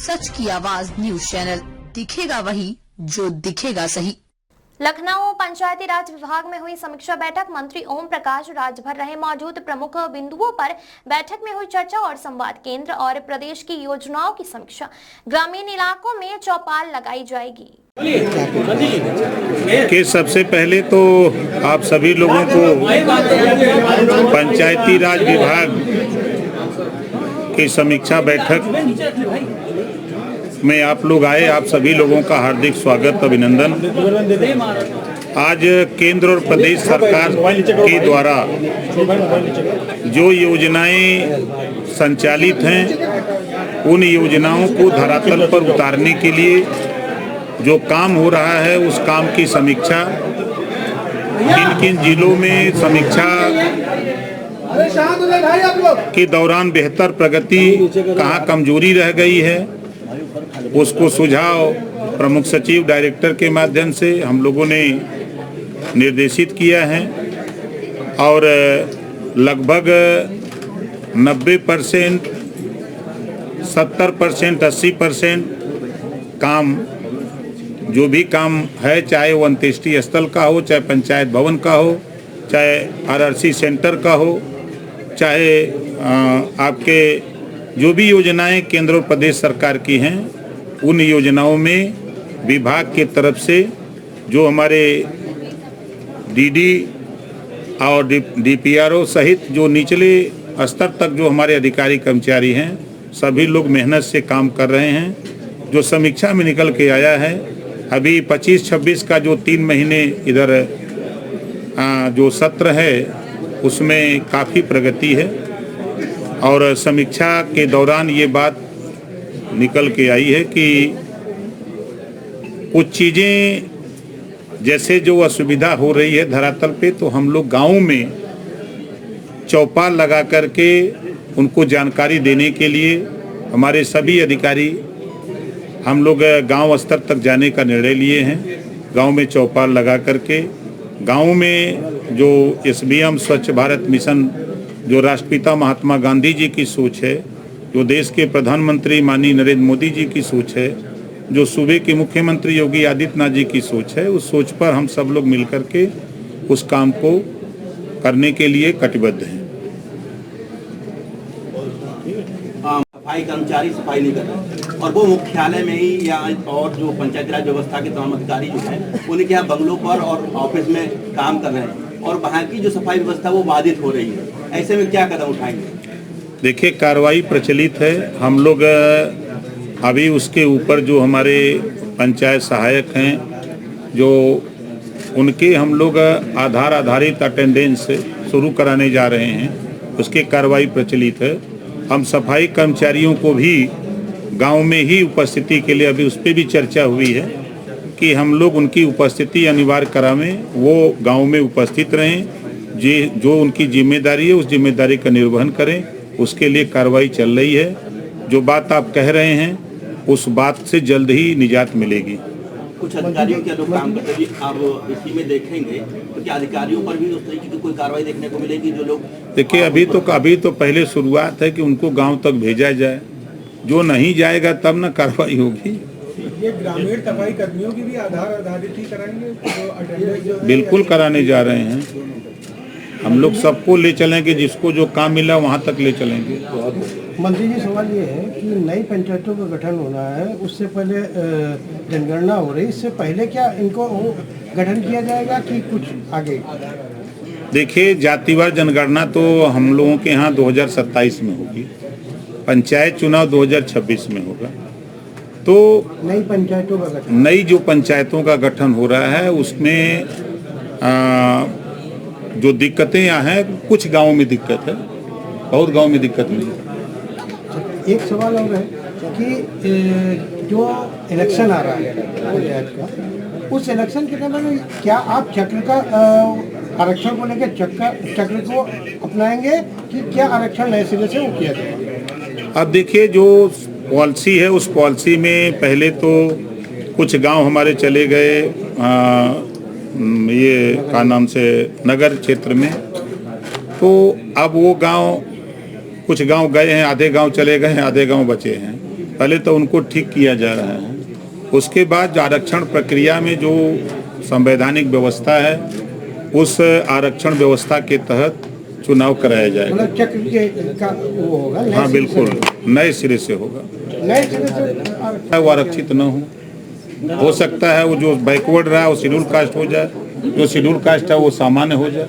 सच की आवाज news channel, दिखेगा वही जो दिखेगा सही। लखनऊ पंचायती राज विभाग में हुई समीक्षा बैठक। मंत्री ओम प्रकाश राजभर रहे मौजूद। प्रमुख बिंदुओं पर बैठक में हुई चर्चा और संवाद। केंद्र और प्रदेश की योजनाओं की समीक्षा। ग्रामीण इलाकों में चौपाल लगाई जाएगी। कि सबसे पहले तो आप सभी लोगों को पंचायती राज विभाग की समीक्षा बैठक में आप लोग आए, आप सभी लोगों का हार्दिक स्वागत, अभिनंदन। आज केंद्र और प्रदेश सरकार के द्वारा जो योजनाएं संचालित हैं, उन योजनाओं को धरातल पर उतारने के लिए जो काम हो रहा है, उस काम की समीक्षा, किन किन जिलों में समीक्षा के दौरान बेहतर प्रगति, कहाँ कमजोरी रह गई है, उसको सुझाव प्रमुख सचिव डायरेक्टर के माध्यम से हम लोगों ने निर्देशित किया है और लगभग 90%, 70%, 80% काम, जो भी काम है, चाहे वो अंत्येष्टि स्थल का हो, चाहे पंचायत भवन का हो, चाहे आरआरसी सेंटर का हो, चाहे आपके जो भी योजनाएं केंद्र और प्रदेश सरकार की हैं, उन योजनाओं में विभाग के तरफ से जो हमारे डीडी और डीपीआरओ सहित जो निचले स्तर तक जो हमारे अधिकारी कर्मचारी हैं, सभी लोग मेहनत से काम कर रहे हैं। जो समीक्षा में निकल के आया है, अभी 25-26 का जो 3 महीने इधर जो सत्र है, उसमें काफ़ी प्रगति है और समीक्षा के दौरान ये बात निकल के आई है कि कुछ चीज़ें जैसे जो असुविधा हो रही है धरातल पे, तो हम लोग गाँव में चौपाल लगा करके उनको जानकारी देने के लिए हमारे सभी अधिकारी, हम लोग गांव स्तर तक जाने का निर्णय लिए हैं। गांव में चौपाल लगा करके गांव में जो SBM स्वच्छ भारत मिशन, जो राष्ट्रपिता महात्मा गांधी जी की सोच है, जो देश के प्रधानमंत्री माननीय नरेंद्र मोदी जी की सोच है, जो सूबे के मुख्यमंत्री योगी आदित्यनाथ जी की सोच है, उस सोच पर हम सब लोग मिलकर के उस काम को करने के लिए कटिबद्ध हैं। सफाई कर्मचारी सफाई नहीं कर रहे और वो मुख्यालय में ही या और जो पंचायती राज व्यवस्था के तमाम अधिकारी जो हैं, उनके यहाँ बंगलों पर और ऑफिस में काम कर रहे हैं और वहाँ की जो सफाई व्यवस्था वो बाधित हो रही है। ऐसे में क्या कदम उठाएंगे? देखिए, कार्रवाई प्रचलित है। हम लोग अभी उसके ऊपर जो हमारे पंचायत सहायक हैं, जो उनके हम लोग आधार आधारित अटेंडेंस शुरू कराने जा रहे हैं, उसकी कार्रवाई प्रचलित है। हम सफाई कर्मचारियों को भी गांव में ही उपस्थिति के लिए, अभी उस पर भी चर्चा हुई है कि हम लोग उनकी उपस्थिति अनिवार्य करावें, वो गांव में उपस्थित रहें, जो उनकी जिम्मेदारी है उस जिम्मेदारी का निर्वहन करें, उसके लिए कार्रवाई चल रही है। जो बात आप कह रहे हैं, उस बात से जल्द ही निजात मिलेगी। कुछ अधिकारियों के लोग काम करते हैं, आप इसी में देखेंगे तो क्या अधिकारियों पर भी उस तरीके की कोई कार्रवाई देखने को मिलेगी? जो लोग, देखिए, अभी तो पहले शुरुआत है कि उनको गांव तक भेजा जाए, जो नहीं जाएगा तब ना कार्रवाई होगी। ये ग्रामीण सफाई कर्मियों की भी आधार आधारित ही कराएंगे? बिल्कुल कराने जा रहे हैं। हम लोग सबको ले चलेंगे, जिसको जो काम मिला वहाँ तक ले चलेंगे। मंत्री जी, सवाल ये है कि नई पंचायतों का गठन होना है, उससे पहले जनगणना हो रही, इससे पहले क्या इनको गठन किया जाएगा कि कुछ आगे? देखिए, जातिवार जनगणना तो हम लोगों के यहाँ 2027 में होगी, पंचायत चुनाव 2026 में होगा। तो नई पंचायतों का गठन, नई जो पंचायतों का गठन हो रहा है, उसमें जो दिक्कतें यहाँ हैं, कुछ गाँव में दिक्कत है, बहुत गाँव में दिक्कत नहीं है। एक सवाल और है कि जो इलेक्शन आ रहा है पंचायत का, उस इलेक्शन के समय में क्या आप चक्र का आरक्षण को लेकर चक्र को अपनाएंगे कि क्या आरक्षण नए सिरे से वो किया जाएगा? अब देखिए, जो पॉलिसी है, उस पॉलिसी में पहले तो कुछ गांव हमारे चले गए, ये का नाम से नगर क्षेत्र में, तो अब वो गांव, कुछ गांव गए हैं, आधे गांव चले गए हैं, आधे गांव बचे हैं। पहले तो उनको ठीक किया जा रहा है, उसके बाद आरक्षण प्रक्रिया में जो संवैधानिक व्यवस्था है उस आरक्षण व्यवस्था के तहत चुनाव कराया जाएगा। मतलब चक्र के का वो होगा। हाँ बिल्कुल, नए सिरे से होगा। नए सिरे से वो आरक्षित न हो सकता है वो जो बैकवर्ड रहा है वो शेड्यूल कास्ट हो जाए, जो शेड्यूल कास्ट है वो सामान्य हो जाए।